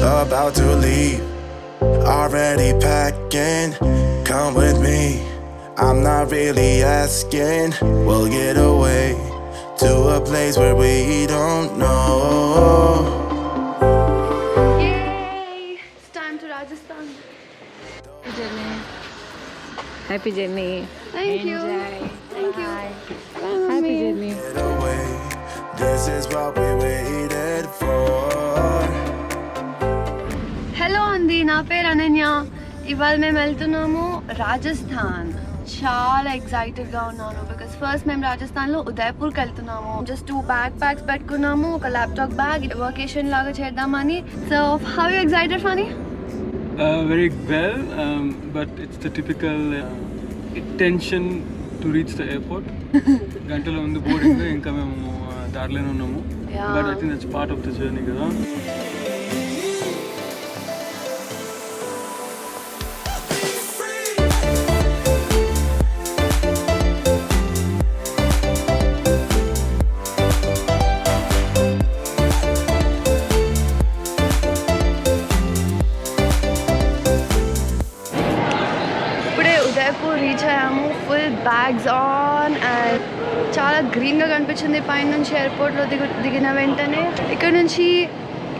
about to leave. Already packing, come with me. I'm not really asking. We'll get away to a place where we don't know. Yay! It's time to Rajasthan. Happy journey. Thank you. Thank you. Bye, Happy mommy. journey. Get away. This is what we waited for. Hello అండి, నా పేరు అనన్య. ఇవాళ మేము వెళ్తున్నాము రాజస్థాన్. చాలా ఎక్సైటెడ్గా ఉన్నాను because first మేము రాజస్థాన్లో ఉదయపూర్కి వెళ్తున్నాము. జస్ట్ 2 బ్యాక్ ప్యాక్స్ పెట్టుకున్నాము, ఒక ల్యాప్టాప్ బ్యాగ్, వెకేషన్ లాగా చేద్దామని. So how you excited Phani? Very well, but it's the typical tension to reach the airport. గంటలో ఉంది బోర్డింగ్, ఇంకా మేము దారిలోనే ఉన్నాము. But I think that's part of the journey కదా. ఉదయపూర్ రీచ్ అయ్యాము. ఫుల్ బ్యాగ్స్ ఆన్ అండ్ చాలా గ్రీన్గా కనిపించింది పైన నుంచి ఎయిర్పోర్ట్లో దిగిన వెంటనే. ఇక్కడ నుంచి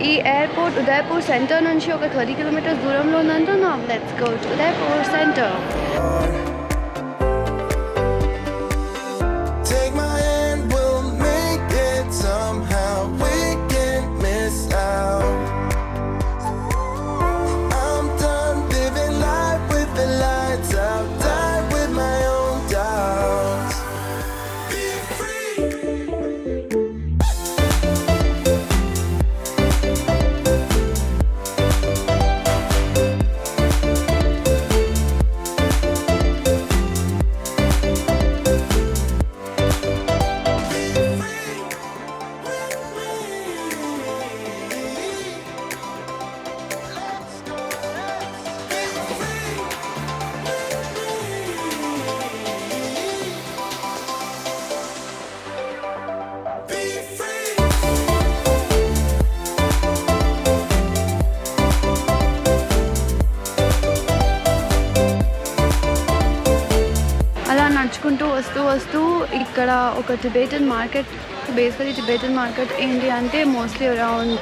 ఈ ఎయిర్పోర్ట్ ఉదయపూర్ సెంటర్ నుంచి ఒక 30 కిలోమీటర్స్ దూరంలో ఉందంటున్నాం. Let's go to Udaipur centre. Take my hand, we'll make it somehow. We can't miss out. I'm done living life with the lights out. Die with my own doubts. Be free. అలా నడుచుకుంటూ వస్తూ ఇక్కడ ఒక Tibetan market. Basically Tibetan market ఏంటి అంటే mostly around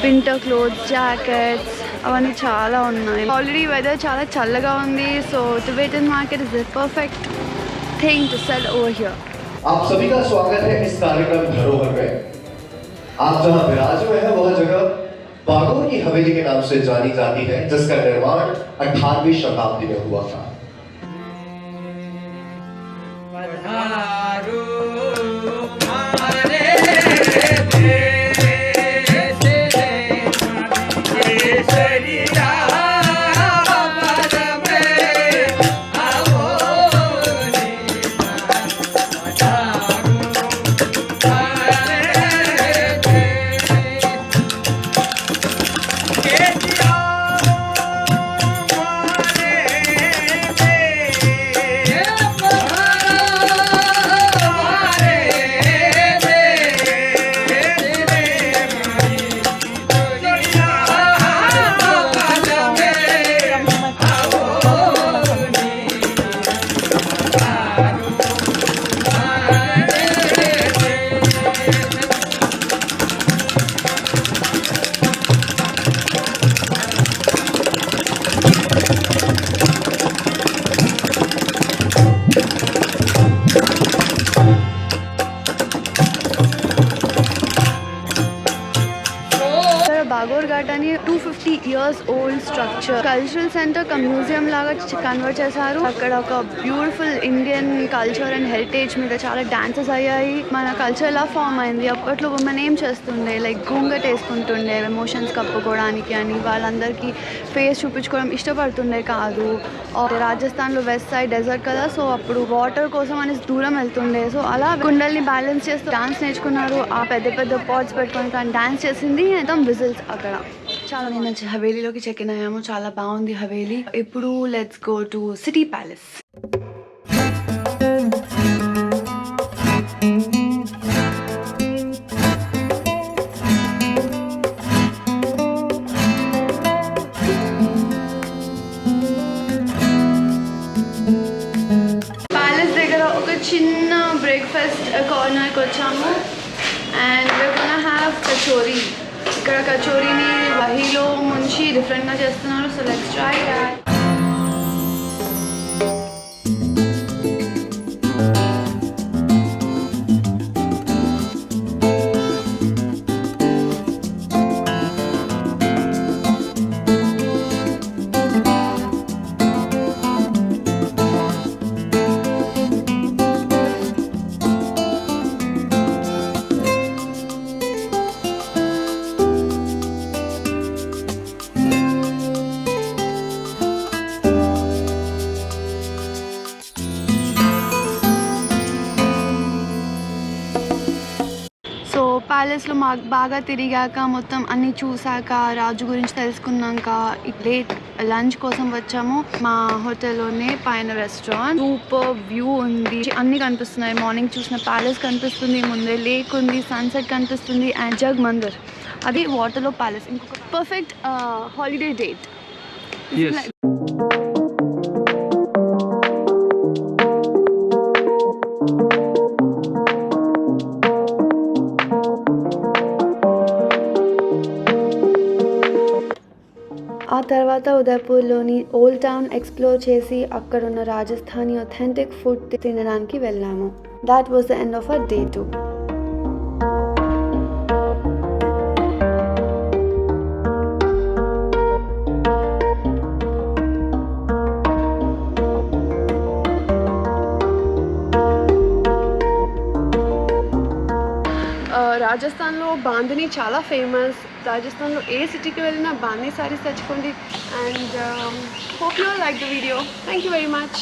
winter clothes, jackets అవన్నీ చాలా ఉన్నాయి. ఆల్రెడీ వెదర్ చాలా చల్లగా ఉంది. So Tibetan market is the perfect thing to cell over here. आप सभी का स्वागत है इस कार्यक्रम धरोहर में। आप जहां विराज में है वह जगह बागोर की हवेली के नाम से जानी जाती है, जिसका निर्माण 18वीं शताब्दी में हुआ था। బాగోర్ ఘాట్ అని 250 years old structure cultural centre ఒక మ్యూజియం లాగా కన్వర్ట్ చేశారు. అక్కడ ఒక beautiful Indian culture and heritage మీద చాలా డాన్సెస్ అయ్యాయి. మన కల్చర్ ఎలా ఫామ్ అయింది, అప్పట్లో ఉమెన్ ఏం చేస్తుండే, లైక్ గూంగట్ వేసుకుంటుండే ఎమోషన్స్ కప్పుకోవడానికి అని, వాళ్ళందరికీ ఫేస్ చూపించుకోవడం ఇష్టపడుతుండే కాదు. రాజస్థాన్లో వెస్ట్ సైడ్ డెజర్ట్ కదా, సో అప్పుడు వాటర్ కోసం అని దూరం వెళ్తుండే. సో అలా కుండల్ని బ్యాలెన్స్ చేస్తూ డాన్స్ నేర్చుకున్నారు. ఆ పెద్ద పెద్ద పాట్స్ పెట్టుకొని కానీ డాన్స్ చేసింది మొత్తం విజిల్స్ అక్కడ. చాలా నేను హవేలీలోకి చెక్ ఇన్ అయ్యాము. చాలా బాగుంది హవేలీ. ఇప్పుడు let's go to city palace. Kachori. ఇక్కడ కచోరీని దహీలో ముంచి డిఫరెంట్గా చేస్తున్నారు. So let's try that. So ప్యాలెస్లో బాగా తిరిగాక మొత్తం అన్నీ చూసాక రాజు గురించి తెలుసుకున్నాక లేట్ లంచ్ కోసం వచ్చాము. మా హోటల్లోనే పైన రెస్టారెంట్, సూపర్ వ్యూ ఉంది, అన్నీ కనిపిస్తున్నాయి. మార్నింగ్ చూసిన ప్యాలెస్ కనిపిస్తుంది, ముందే లేక్ ఉంది, సన్సెట్ కనిపిస్తుంది అండ్ జగ్ మందిర్, అది వాటర్లో ప్యాలెస్. ఇంకొక పర్ఫెక్ట్ హాలిడే డేట్. Yes. ఆ తర్వాత ఉదయపూర్లోని ఓల్డ్ టౌన్ ఎక్స్ప్లోర్ చేసి అక్కడున్న రాజస్థానీ ఒథెంటిక్ ఫుడ్ తినడానికి వెళ్ళాము. That was the end of our day 2. రాజస్థాన్లో బాందిని చాలా ఫేమస్. రాజస్థాన్లో ఏ సిటీకి వెళ్ళినా బాందిని సారీస్ తెచ్చుకోండి. And hope you like the video. Thank you very much.